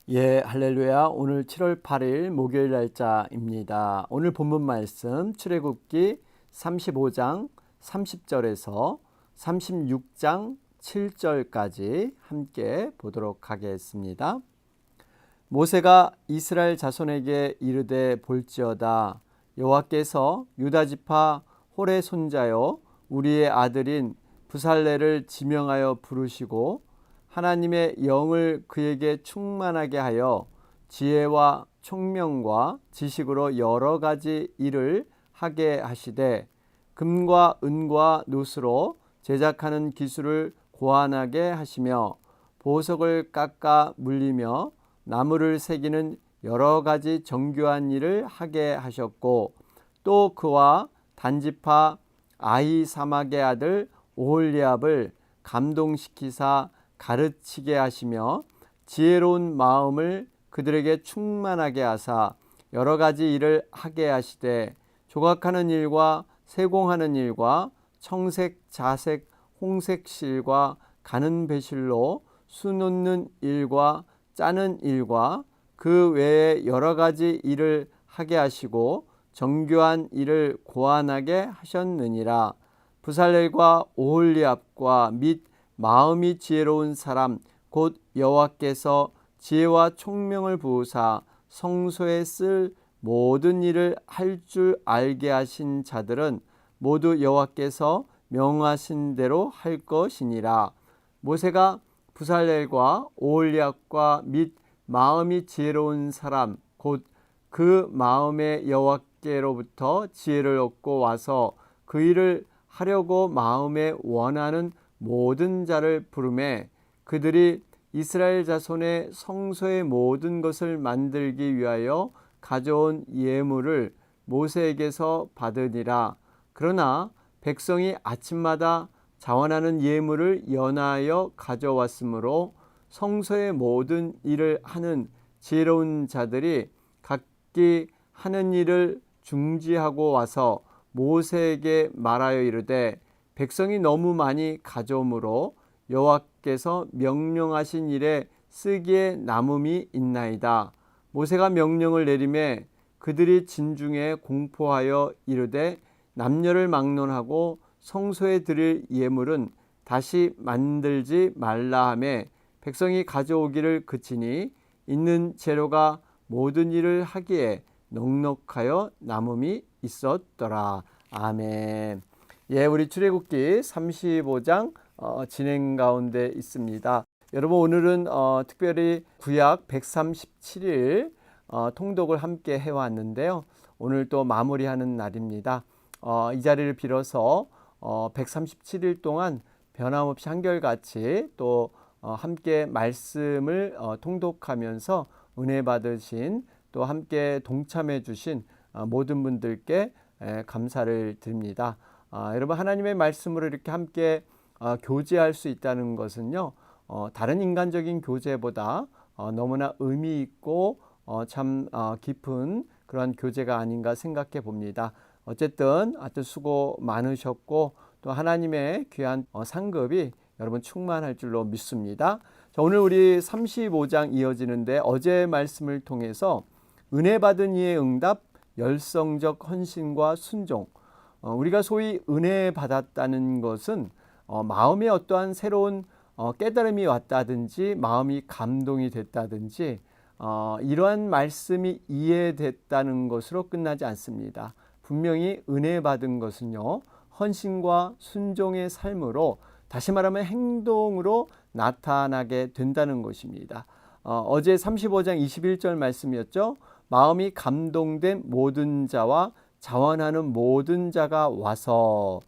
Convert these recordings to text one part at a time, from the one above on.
예, 할렐루야. 오늘 7월 8일 목요일 날짜입니다. 오늘 본문 말씀 출애굽기 35장 30절에서 36장 7절까지 함께 보도록 하겠습니다. 모세가 이스라엘 자손에게 이르되 볼지어다 여호와께서 유다 지파 홀의 손자요 우리의 아들인 부살레를 지명하여 부르시고 하나님의 영을 그에게 충만하게 하여 지혜와 총명과 지식으로 여러 가지 일을 하게 하시되 금과 은과 노스로 제작하는 기술을 고안하게 하시며 보석을 깎아 물리며 나무를 새기는 여러 가지 정교한 일을 하게 하셨고 또 그와 단지파 아히사막의 아들 오홀리압을 감동시키사 가르치게 하시며 지혜로운 마음을 그들에게 충만하게 하사 여러 가지 일을 하게 하시되 조각하는 일과 세공하는 일과 청색, 자색, 홍색 실과 가는 배실로 수 놓는 일과 짜는 일과 그 외에 여러 가지 일을 하게 하시고 정교한 일을 고안하게 하셨느니라. 부살렐과 오홀리압과 및 마음이 지혜로운 사람 곧 여호와께서 지혜와 총명을 부으사 성소에 쓸 모든 일을 할 줄 알게 하신 자들은 모두 여호와께서 명하신 대로 할 것이니라. 모세가 부살렐과 오홀리압과 및 마음이 지혜로운 사람 곧 그 마음에 여호와께로부터 지혜를 얻고 와서 그 일을 하려고 마음에 원하는 모든 자를 부르매 그들이 이스라엘 자손의 성소의 모든 것을 만들기 위하여 가져온 예물을 모세에게서 받으니라. 그러나 백성이 아침마다 자원하는 예물을 연하여 가져왔으므로 성소의 모든 일을 하는 지혜로운 자들이 각기 하는 일을 중지하고 와서 모세에게 말하여 이르되 백성이 너무 많이 가져오므로 여호와께서 명령하신 일에 쓰기에 남음이 있나이다. 모세가 명령을 내리매 그들이 진중에 공포하여 이르되 남녀를 막론하고 성소에 드릴 예물은 다시 만들지 말라 하며 백성이 가져오기를 그치니 있는 재료가 모든 일을 하기에 넉넉하여 남음이 있었더라. 아멘. 예, 우리 출애굽기 35장 진행 가운데 있습니다. 여러분 오늘은 특별히 구약 137일 통독을 함께 해왔는데요. 오늘 또 마무리하는 날입니다. 이 자리를 빌어서 137일 동안 변함없이 한결같이 또 함께 말씀을 통독하면서 은혜 받으신 또 함께 동참해 주신 모든 분들께 감사를 드립니다. 여러분 하나님의 말씀으로 이렇게 함께 교제할 수 있다는 것은요 다른 인간적인 교제보다 너무나 의미 있고 참 깊은 그런 교제가 아닌가 생각해 봅니다. 어쨌든 수고 많으셨고 또 하나님의 귀한 상급이 여러분 충만할 줄로 믿습니다. 자, 오늘 우리 35장 이어지는데 어제의 말씀을 통해서 은혜 받은 이의 응답, 열성적 헌신과 순종. 우리가 소위 은혜 받았다는 것은 마음에 어떠한 새로운 깨달음이 왔다든지 마음이 감동이 됐다든지 이러한 말씀이 이해됐다는 것으로 끝나지 않습니다. 분명히 은혜 받은 것은요 헌신과 순종의 삶으로 다시 말하면 행동으로 나타나게 된다는 것입니다. 어제 35장 21절 말씀이었죠. 마음이 감동된 모든 자와 자원하는 모든 자가 와서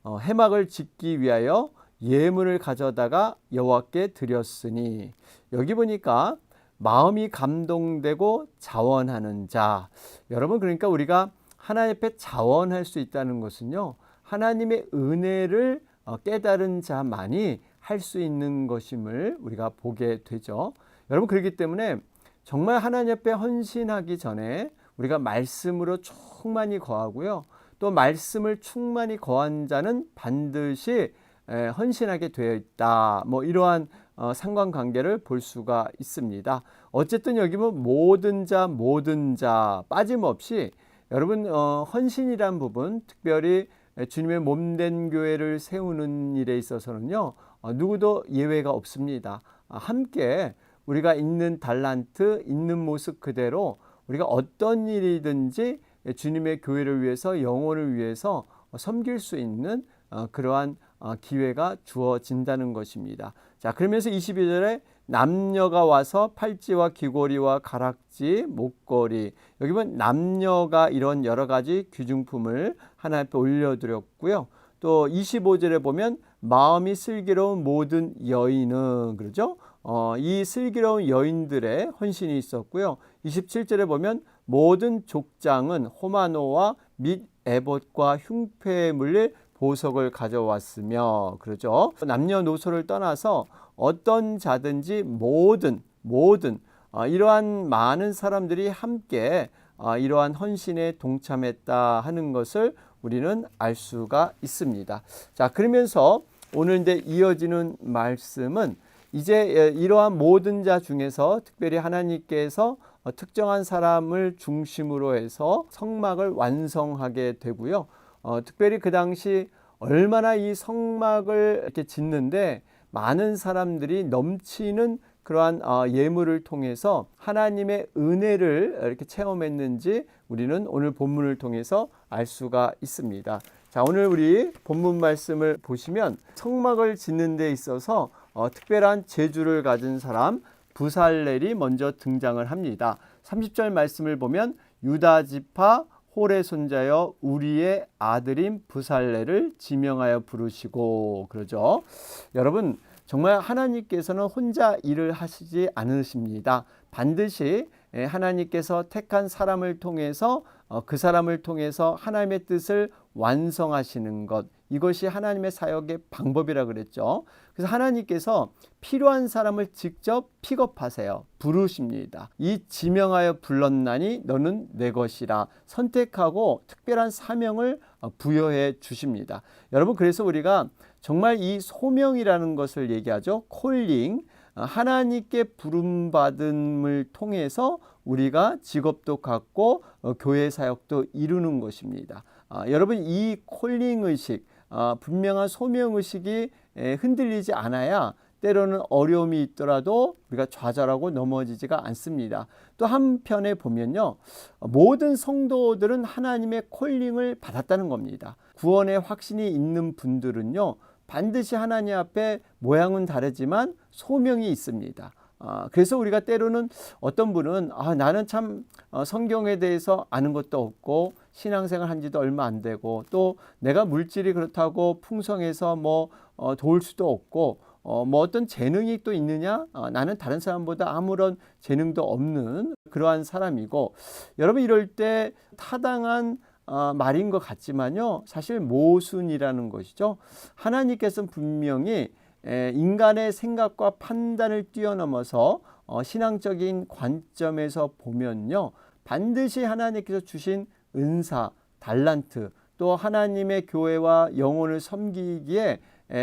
회막을 짓기 위하여 예물을 가져다가 여호와께 드렸으니 여기 보니까 마음이 감동되고 자원하는 자. 여러분 그러니까 우리가 하나님 앞에 자원할 수 있다는 것은요 하나님의 은혜를 깨달은 자만이 할 수 있는 것임을 우리가 보게 되죠. 여러분 그렇기 때문에 정말 하나님 앞에 헌신하기 전에 우리가 말씀으로 충만히 거하고요. 또 말씀을 충만히 거한 자는 반드시 헌신하게 되어 있다. 뭐 이러한 상관관계를 볼 수가 있습니다. 어쨌든 여기 보면 모든 자 빠짐없이 여러분 헌신이란 부분, 특별히 주님의 몸된 교회를 세우는 일에 있어서는요, 누구도 예외가 없습니다. 함께 우리가 있는 달란트, 있는 모습 그대로 우리가 어떤 일이든지 주님의 교회를 위해서, 영혼을 위해서 섬길 수 있는 그러한 기회가 주어진다는 것입니다. 자, 그러면서 22절에 남녀가 와서 팔찌와 귀걸이와 가락지, 목걸이, 여기 보면 남녀가 이런 여러 가지 귀중품을 하나님 앞에 올려드렸고요. 또 25절에 보면 마음이 슬기로운 모든 여인은, 그러죠? 이 슬기로운 여인들의 헌신이 있었고요. 27절에 보면 모든 족장은 호마노와 및 에봇과 흉패에 물릴 보석을 가져왔으며, 그러죠? 남녀노소를 떠나서 어떤 자든지 모든 이러한 많은 사람들이 함께 이러한 헌신에 동참했다 하는 것을 우리는 알 수가 있습니다. 자, 그러면서 오늘 이제 이어지는 말씀은 이제 이러한 모든 자 중에서 특별히 하나님께서 특정한 사람을 중심으로 해서 성막을 완성하게 되고요. 특별히 그 당시 얼마나 이 성막을 이렇게 짓는데 많은 사람들이 넘치는 그러한 예물을 통해서 하나님의 은혜를 이렇게 체험했는지 우리는 오늘 본문을 통해서 알 수가 있습니다. 자, 오늘 우리 본문 말씀을 보시면 성막을 짓는 데 있어서 특별한 재주를 가진 사람 부살렐이 먼저 등장을 합니다. 30절 말씀을 보면 유다 지파 홀의 손자여 우리의 아들인 부살렐을 지명하여 부르시고, 그러죠. 여러분, 정말 하나님께서는 혼자 일을 하시지 않으십니다. 반드시 하나님께서 택한 사람을 통해서 그 사람을 통해서 하나님의 뜻을 완성하시는 것, 이것이 하나님의 사역의 방법이라 그랬죠. 그래서 하나님께서 필요한 사람을 직접 픽업하세요. 부르십니다. 이 지명하여 불렀나니 너는 내 것이라 선택하고 특별한 사명을 부여해 주십니다. 여러분, 그래서 우리가 정말 이 소명이라는 것을 얘기하죠. 콜링, 하나님께 부름받음을 통해서 우리가 직업도 갖고 교회 사역도 이루는 것입니다. 여러분, 이 콜링 의식, 분명한 소명 의식이 흔들리지 않아야 때로는 어려움이 있더라도 우리가 좌절하고 넘어지지가 않습니다. 또 한편에 보면요, 모든 성도들은 하나님의 콜링을 받았다는 겁니다. 구원의 확신이 있는 분들은요, 반드시 하나님 앞에 모양은 다르지만 소명이 있습니다. 그래서 우리가 때로는 어떤 분은 나는 참 성경에 대해서 아는 것도 없고 신앙생활 한 지도 얼마 안 되고 또 내가 물질이 그렇다고 풍성해서 도울 수도 없고 어떤 재능이 또 있느냐? 나는 다른 사람보다 아무런 재능도 없는 그러한 사람이고, 여러분 이럴 때 타당한 말인 것 같지만요, 사실 모순이라는 것이죠. 하나님께서는 분명히 인간의 생각과 판단을 뛰어넘어서 신앙적인 관점에서 보면요, 반드시 하나님께서 주신 은사, 달란트, 또 하나님의 교회와 영혼을 섬기기에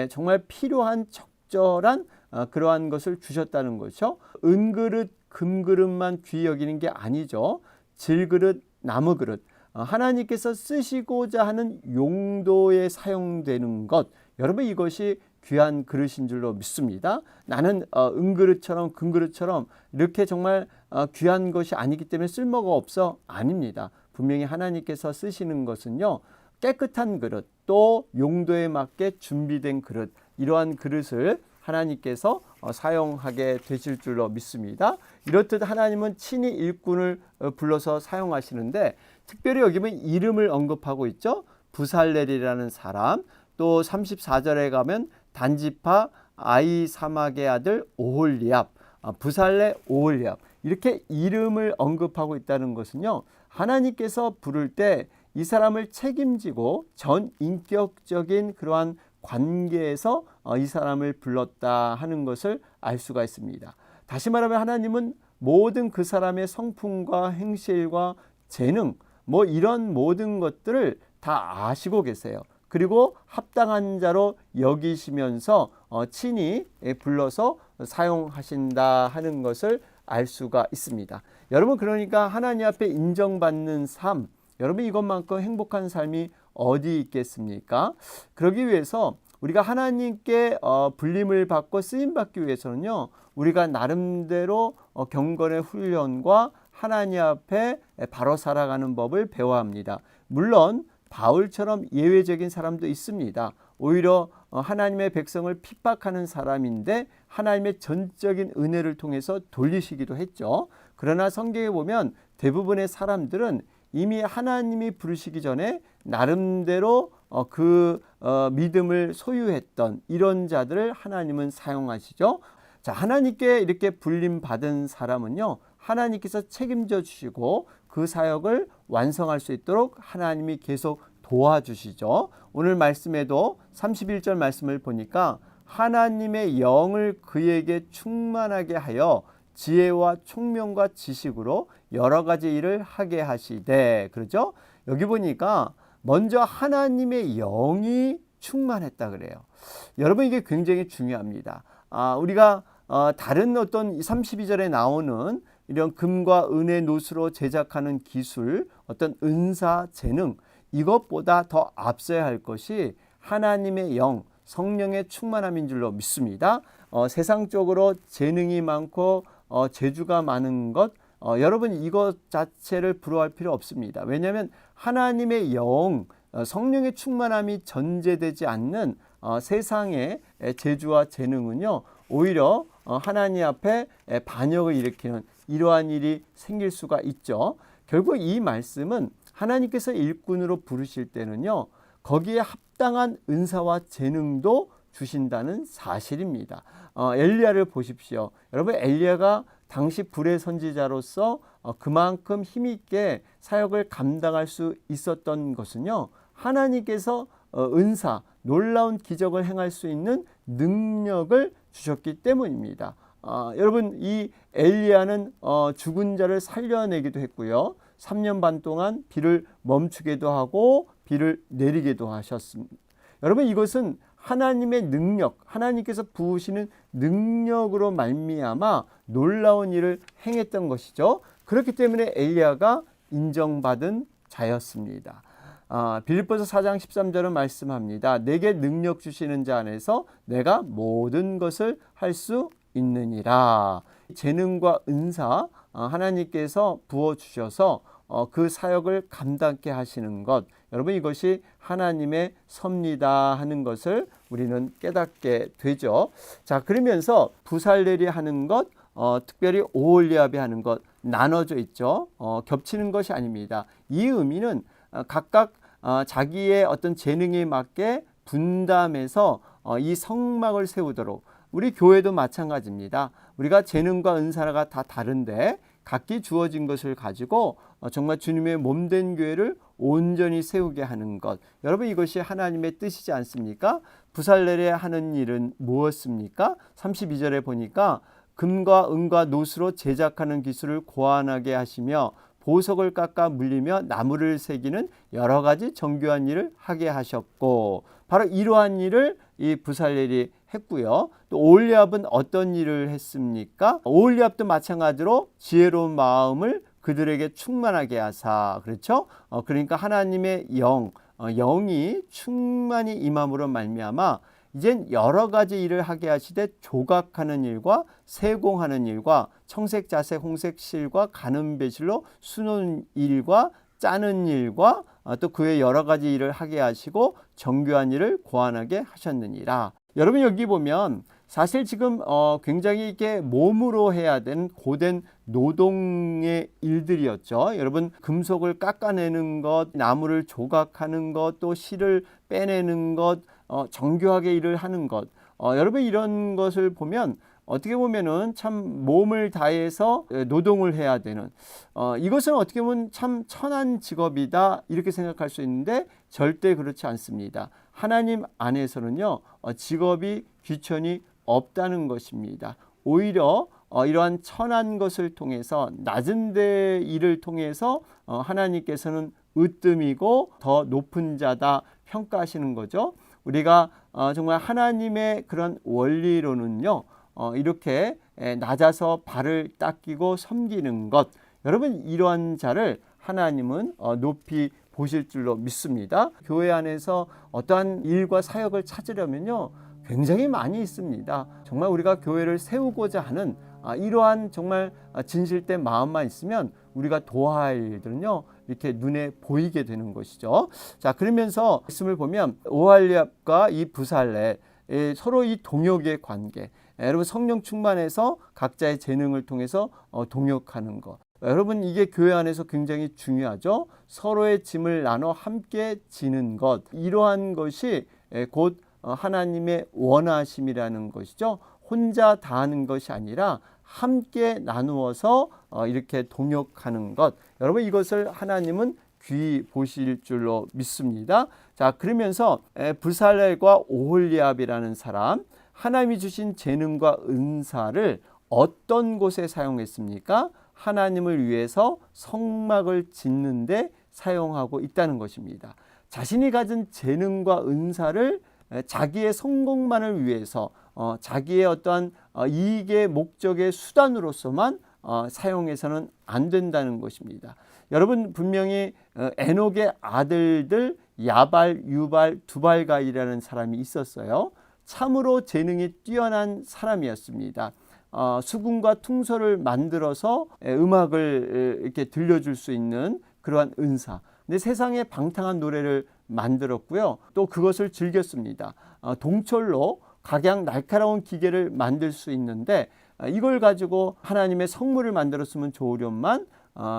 정말 필요한 적절한 그러한 것을 주셨다는 것이죠. 은그릇, 금그릇만 귀히 여기는 게 아니죠. 질그릇, 나무그릇, 하나님께서 쓰시고자 하는 용도에 사용되는 것, 여러분 이것이 귀한 그릇인 줄로 믿습니다. 나는 은그릇처럼 금그릇처럼 이렇게 정말 귀한 것이 아니기 때문에 쓸모가 없어? 아닙니다. 분명히 하나님께서 쓰시는 것은요, 깨끗한 그릇, 또 용도에 맞게 준비된 그릇, 이러한 그릇을 하나님께서 사용하게 되실 줄로 믿습니다. 이렇듯 하나님은 친히 일꾼을 불러서 사용하시는데, 특별히 여기 보면 이름을 언급하고 있죠. 부살렐이라는 사람, 또 34절에 가면 단지파 아이사막의 아들 오홀리압, 부살레 오홀리압, 이렇게 이름을 언급하고 있다는 것은요, 하나님께서 부를 때 이 사람을 책임지고 전 인격적인 그러한 관계에서 이 사람을 불렀다 하는 것을 알 수가 있습니다. 다시 말하면 하나님은 모든 그 사람의 성품과 행실과 재능, 이런 모든 것들을 다 아시고 계세요. 그리고 합당한 자로 여기시면서 친히 불러서 사용하신다 하는 것을 알 수가 있습니다. 여러분, 그러니까 하나님 앞에 인정받는 삶, 여러분 이것만큼 행복한 삶이 어디 있겠습니까? 그러기 위해서 우리가 하나님께 불림을 받고 쓰임 받기 위해서는요, 우리가 나름대로 경건의 훈련과 하나님 앞에 바로 살아가는 법을 배워야 합니다. 물론 바울처럼 예외적인 사람도 있습니다. 오히려 하나님의 백성을 핍박하는 사람인데 하나님의 전적인 은혜를 통해서 돌리시기도 했죠. 그러나 성경에 보면 대부분의 사람들은 이미 하나님이 부르시기 전에 나름대로 그 믿음을 소유했던 이런 자들을 하나님은 사용하시죠. 자, 하나님께 이렇게 불림 받은 사람은요, 하나님께서 책임져 주시고 그 사역을 완성할 수 있도록 하나님이 계속 도와주시죠. 오늘 말씀에도 31절 말씀을 보니까 하나님의 영을 그에게 충만하게 하여 지혜와 총명과 지식으로 여러 가지 일을 하게 하시되, 그렇죠? 여기 보니까 먼저 하나님의 영이 충만했다 그래요. 여러분, 이게 굉장히 중요합니다. 우리가 다른 어떤 32절에 나오는 이런 금과 은의 노수로 제작하는 기술, 어떤 은사, 재능, 이것보다 더 앞서야 할 것이 하나님의 영, 성령의 충만함인 줄로 믿습니다. 세상적으로 재능이 많고 재주가 많은 것, 여러분 이것 자체를 부러워할 필요 없습니다. 왜냐하면 하나님의 영, 성령의 충만함이 전제되지 않는 세상의 재주와 재능은요, 오히려 하나님 앞에 반역을 일으키는 이러한 일이 생길 수가 있죠. 결국 이 말씀은 하나님께서 일꾼으로 부르실 때는요, 거기에 합당한 은사와 재능도 주신다는 사실입니다. 엘리야를 보십시오. 여러분, 엘리야가 당시 불의 선지자로서 그만큼 힘있게 사역을 감당할 수 있었던 것은요, 하나님께서 은사, 놀라운 기적을 행할 수 있는 능력을 주셨기 때문입니다. 여러분, 이 엘리야는 죽은 자를 살려내기도 했고요, 3년 반 동안 비를 멈추게도 하고 비를 내리게도 하셨습니다. 여러분, 이것은 하나님의 능력, 하나님께서 부으시는 능력으로 말미암아 놀라운 일을 행했던 것이죠. 그렇기 때문에 엘리야가 인정받은 자였습니다. 빌립보서 4장 13절은 말씀합니다. 내게 능력 주시는 자 안에서 내가 모든 것을 할 수 있느니라. 재능과 은사 하나님께서 부어주셔서 그 사역을 감당케 하시는 것, 여러분 이것이 하나님의 섭리다 하는 것을 우리는 깨닫게 되죠. 자, 그러면서 부살레리 하는 것, 특별히 오홀리압이 하는 것 나눠져 있죠. 겹치는 것이 아닙니다. 이 의미는 각각 자기의 어떤 재능에 맞게 분담해서 이 성막을 세우도록, 우리 교회도 마찬가지입니다. 우리가 재능과 은사가 다 다른데 각기 주어진 것을 가지고 정말 주님의 몸된 교회를 온전히 세우게 하는 것, 여러분 이것이 하나님의 뜻이지 않습니까? 부살레레 하는 일은 무엇입니까? 32절에 보니까 금과 은과 노수로 제작하는 기술을 고안하게 하시며 보석을 깎아 물리며 나무를 새기는 여러 가지 정교한 일을 하게 하셨고, 바로 이러한 일을 이 부살렐이 했고요. 또 오홀리압은 어떤 일을 했습니까? 오홀리압도 마찬가지로 지혜로운 마음을 그들에게 충만하게 하사, 그렇죠? 그러니까 하나님의 영이 충만히 임함으로 말미암아 이젠 여러 가지 일을 하게 하시되 조각하는 일과 세공하는 일과 청색, 자색, 홍색 실과 가는 배실로 수놓는 일과 짜는 일과 또 그 외 여러 가지 일을 하게 하시고 정교한 일을 고안하게 하셨느니라. 여러분 여기 보면 사실 지금 굉장히 이렇게 몸으로 해야 되는 고된 노동의 일들이었죠. 여러분 금속을 깎아내는 것, 나무를 조각하는 것, 또 실을 빼내는 것, 정교하게 일을 하는 것, 여러분 이런 것을 보면 어떻게 보면은 참 몸을 다해서 노동을 해야 되는, 이것은 어떻게 보면 참 천한 직업이다 이렇게 생각할 수 있는데 절대 그렇지 않습니다. 하나님 안에서는요 직업이 귀천이 없다는 것입니다. 오히려 이러한 천한 것을 통해서 낮은 데 일을 통해서 하나님께서는 으뜸이고 더 높은 자다 평가하시는 거죠. 우리가 정말 하나님의 그런 원리로는요, 이렇게 낮아서 발을 닦이고 섬기는 것, 여러분 이러한 자를 하나님은 높이 보실 줄로 믿습니다. 교회 안에서 어떠한 일과 사역을 찾으려면요, 굉장히 많이 있습니다. 정말 우리가 교회를 세우고자 하는 이러한 정말 진실된 마음만 있으면 우리가 도와야 할 일들은요, 이렇게 눈에 보이게 되는 것이죠. 자, 그러면서 말씀을 보면 오홀리압과 이 부살레, 서로 이 동역의 관계, 여러분 성령 충만해서 각자의 재능을 통해서 동역하는 것, 여러분 이게 교회 안에서 굉장히 중요하죠. 서로의 짐을 나눠 함께 지는 것, 이러한 것이 곧 하나님의 원하심이라는 것이죠. 혼자 다 하는 것이 아니라 함께 나누어서 이렇게 동역하는 것, 여러분 이것을 하나님은 귀히 보실 줄로 믿습니다. 자, 그러면서 부살렐과 오홀리압이라는 사람, 하나님이 주신 재능과 은사를 어떤 곳에 사용했습니까? 하나님을 위해서 성막을 짓는데 사용하고 있다는 것입니다. 자신이 가진 재능과 은사를 자기의 성공만을 위해서 자기의 어떠한 이익의 목적의 수단으로서만 사용해서는 안 된다는 것입니다. 여러분 분명히 에녹의 아들들 야발, 유발, 두발가이라는 사람이 있었어요. 참으로 재능이 뛰어난 사람이었습니다. 수금과 퉁소를 만들어서 음악을 이렇게 들려줄 수 있는 그러한 은사. 근데 세상에 방탕한 노래를 만들었고요. 또 그것을 즐겼습니다. 동철로 각양 날카로운 기계를 만들 수 있는데 이걸 가지고 하나님의 성물을 만들었으면 좋으련만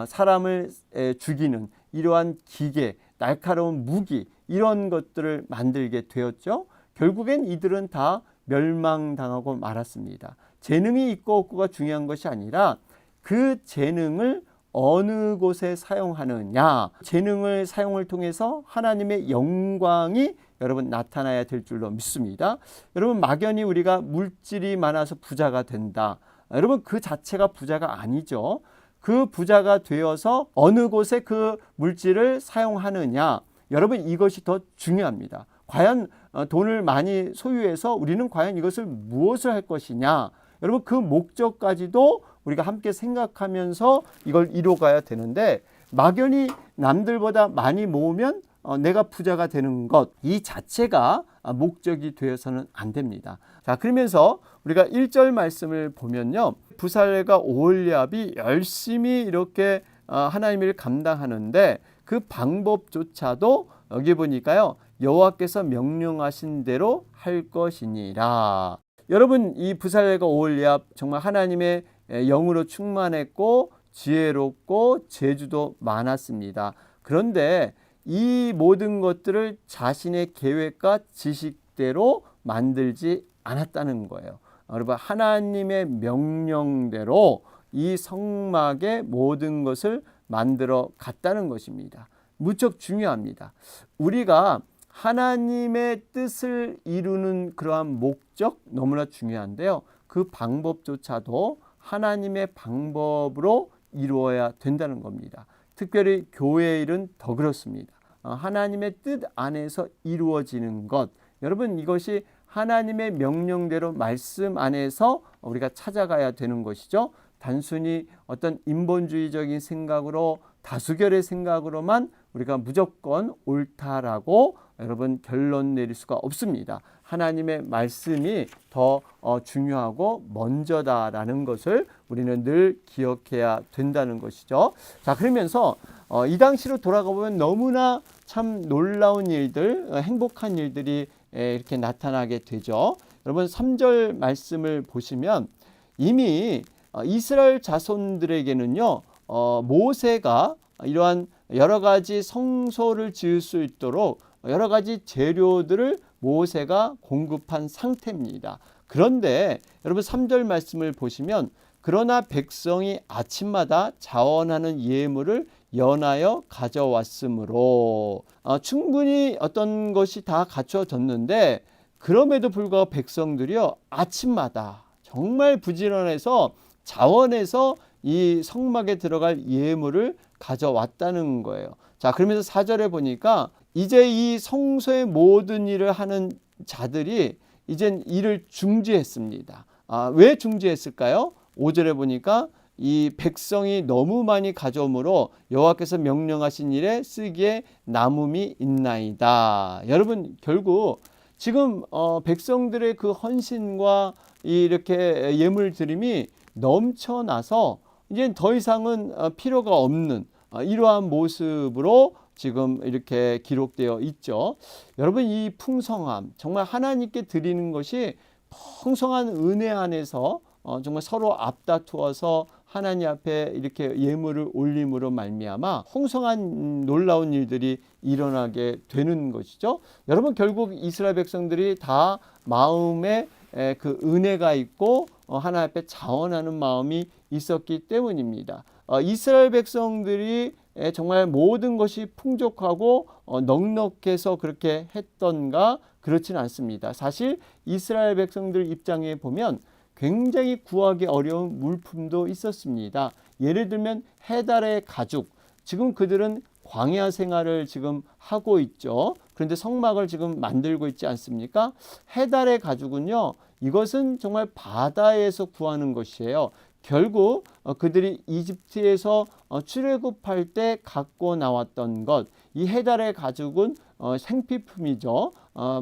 사람을 죽이는 이러한 기계, 날카로운 무기, 이런 것들을 만들게 되었죠. 결국엔 이들은 다 멸망당하고 말았습니다. 재능이 있고 없고가 중요한 것이 아니라 그 재능을 어느 곳에 사용하느냐, 재능을 사용을 통해서 하나님의 영광이 여러분 나타나야 될 줄로 믿습니다. 여러분 막연히 우리가 물질이 많아서 부자가 된다, 여러분 그 자체가 부자가 아니죠. 그 부자가 되어서 어느 곳에 그 물질을 사용하느냐, 여러분 이것이 더 중요합니다. 과연 돈을 많이 소유해서 우리는 과연 이것을 무엇을 할 것이냐, 여러분 그 목적까지도 우리가 함께 생각하면서 이걸 이뤄가야 되는데, 막연히 남들보다 많이 모으면 내가 부자가 되는 것, 이 자체가 목적이 되어서는 안 됩니다. 자, 그러면서 우리가 1절 말씀을 보면요, 부살렐과 오홀리압이 열심히 이렇게 하나님의 일을 감당하는데 그 방법조차도 여기 보니까요, 여호와께서 명령하신 대로 할 것이니라. 여러분 이 부살렐과 오홀리압 정말 하나님의 영으로 충만했고 지혜롭고 재주도 많았습니다. 그런데 이 모든 것들을 자신의 계획과 지식대로 만들지 않았다는 거예요. 여러분 하나님의 명령대로 이 성막의 모든 것을 만들어 갔다는 것입니다. 무척 중요합니다. 우리가 하나님의 뜻을 이루는 그러한 목적 너무나 중요한데요, 그 방법조차도 하나님의 방법으로 이루어야 된다는 겁니다. 특별히 교회 일은 더 그렇습니다. 하나님의 뜻 안에서 이루어지는 것, 여러분 이것이 하나님의 명령대로 말씀 안에서 우리가 찾아가야 되는 것이죠. 단순히 어떤 인본주의적인 생각으로, 다수결의 생각으로만 우리가 무조건 옳다라고 여러분 결론 내릴 수가 없습니다. 하나님의 말씀이 더 중요하고 먼저다라는 것을 우리는 늘 기억해야 된다는 것이죠. 자, 그러면서 이 당시로 돌아가 보면 너무나 참 놀라운 일들, 행복한 일들이 이렇게 나타나게 되죠. 여러분 3절 말씀을 보시면 이미 이스라엘 자손들에게는요, 모세가 이러한 여러 가지 성소를 지을 수 있도록 여러 가지 재료들을 모세가 공급한 상태입니다. 그런데 여러분 3절 말씀을 보시면 그러나 백성이 아침마다 자원하는 예물을 연하여 가져왔으므로, 충분히 어떤 것이 다 갖춰졌는데 그럼에도 불구하고 백성들이요 아침마다 정말 부지런해서 자원해서 이 성막에 들어갈 예물을 가져왔다는 거예요. 자, 그러면서 4절에 보니까 이제 이 성소의 모든 일을 하는 자들이 이젠 일을 중지했습니다. 왜 중지했을까요? 5절에 보니까 이 백성이 너무 많이 가져오므로 여호와께서 명령하신 일에 쓰기에 남음이 있나이다. 여러분, 결국 지금 백성들의 그 헌신과 이렇게 예물 드림이 넘쳐나서 이제 더 이상은 필요가 없는 이러한 모습으로 지금 이렇게 기록되어 있죠. 여러분, 이 풍성함, 정말 하나님께 드리는 것이 풍성한 은혜 안에서 정말 서로 앞다투어서 하나님 앞에 이렇게 예물을 올림으로 말미암아 풍성한 놀라운 일들이 일어나게 되는 것이죠. 여러분, 결국 이스라엘 백성들이 다 마음에 그 은혜가 있고 하나님 앞에 자원하는 마음이 있었기 때문입니다. 이스라엘 백성들이 정말 모든 것이 풍족하고 넉넉해서 그렇게 했던가? 그렇지는 않습니다. 사실 이스라엘 백성들 입장에 보면 굉장히 구하기 어려운 물품도 있었습니다. 예를 들면 해달의 가죽. 지금 그들은 광야 생활을 지금 하고 있죠. 그런데 성막을 지금 만들고 있지 않습니까? 해달의 가죽은요, 이것은 정말 바다에서 구하는 것이에요. 결국 그들이 이집트에서 출애굽할 때 갖고 나왔던 것, 이 해달의 가죽은 생필품이죠.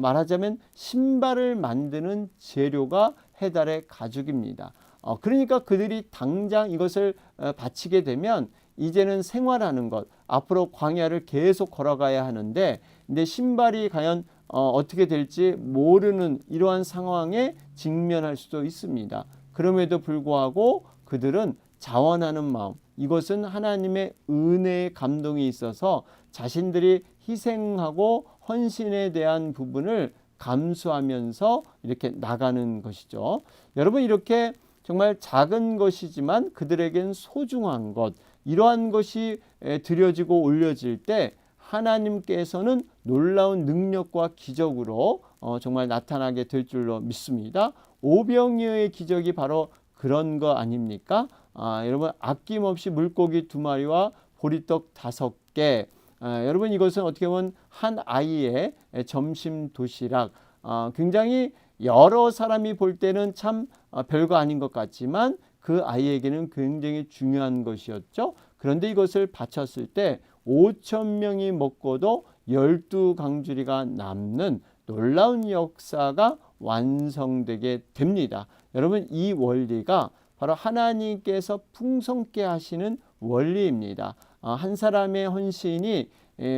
말하자면 신발을 만드는 재료가 해달의 가죽입니다. 그러니까 그들이 당장 이것을 바치게 되면 이제는 생활하는 것, 앞으로 광야를 계속 걸어가야 하는데, 근데 신발이 과연 어떻게 될지 모르는 이러한 상황에 직면할 수도 있습니다. 그럼에도 불구하고 그들은 자원하는 마음, 이것은 하나님의 은혜의 감동이 있어서 자신들이 희생하고 헌신에 대한 부분을 감수하면서 이렇게 나가는 것이죠. 여러분, 이렇게 정말 작은 것이지만 그들에겐 소중한 것, 이러한 것이 드려지고 올려질 때 하나님께서는 놀라운 능력과 기적으로 정말 나타나게 될 줄로 믿습니다. 오병이어의 기적이 바로 그런 거 아닙니까? 여러분, 아낌없이 물고기 2마리와 보리떡 5개. 여러분, 이것은 어떻게 보면 한 아이의 점심 도시락. 굉장히 여러 사람이 볼 때는 참 별거 아닌 것 같지만 그 아이에게는 굉장히 중요한 것이었죠. 그런데 이것을 바쳤을 때 5,000명이 먹고도 12강주리가 남는 놀라운 역사가 완성되게 됩니다. 여러분, 이 원리가 바로 하나님께서 풍성케 하시는 원리입니다. 한 사람의 헌신이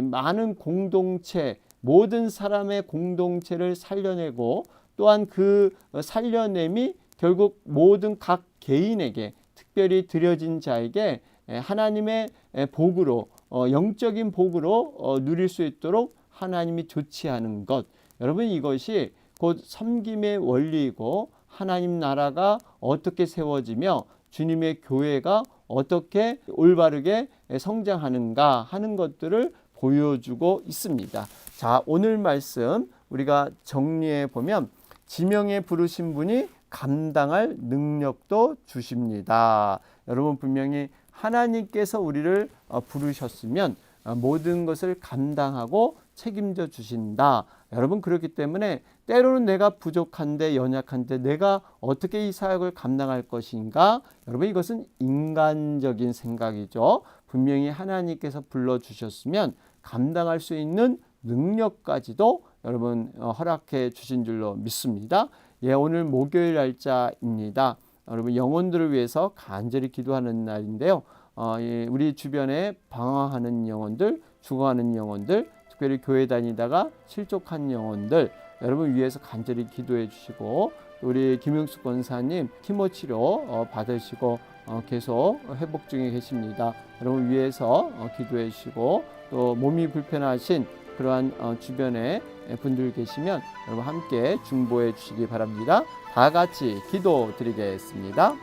많은 공동체, 모든 사람의 공동체를 살려내고, 또한 그 살려냄이 결국 모든 각 개인에게, 특별히 드려진 자에게 하나님의 복으로, 영적인 복으로 누릴 수 있도록 하나님이 조치하는 것. 여러분, 이것이 곧 섬김의 원리이고 하나님 나라가 어떻게 세워지며 주님의 교회가 어떻게 올바르게 성장하는가 하는 것들을 보여주고 있습니다. 자, 오늘 말씀 우리가 정리해 보면 지명에 부르신 분이 감당할 능력도 주십니다. 여러분, 분명히 하나님께서 우리를 부르셨으면 모든 것을 감당하고 책임져 주신다. 여러분, 그렇기 때문에 때로는 내가 부족한데, 연약한데 내가 어떻게 이 사역을 감당할 것인가? 여러분, 이것은 인간적인 생각이죠. 분명히 하나님께서 불러주셨으면 감당할 수 있는 능력까지도 여러분 허락해 주신 줄로 믿습니다. 예, 오늘 목요일 날짜입니다. 여러분, 영혼들을 위해서 간절히 기도하는 날인데요. 우리 주변에 방황하는 영혼들, 죽어가는 영혼들, 특별히 교회 다니다가 실족한 영혼들, 여러분 위해서 간절히 기도해 주시고, 우리 김영숙 권사님 키모치료 받으시고 계속 회복 중에 계십니다. 여러분 위해서 기도해 주시고, 또 몸이 불편하신 그러한 주변에 분들 계시면 여러분 함께 중보해 주시기 바랍니다. 다 같이 기도 드리겠습니다.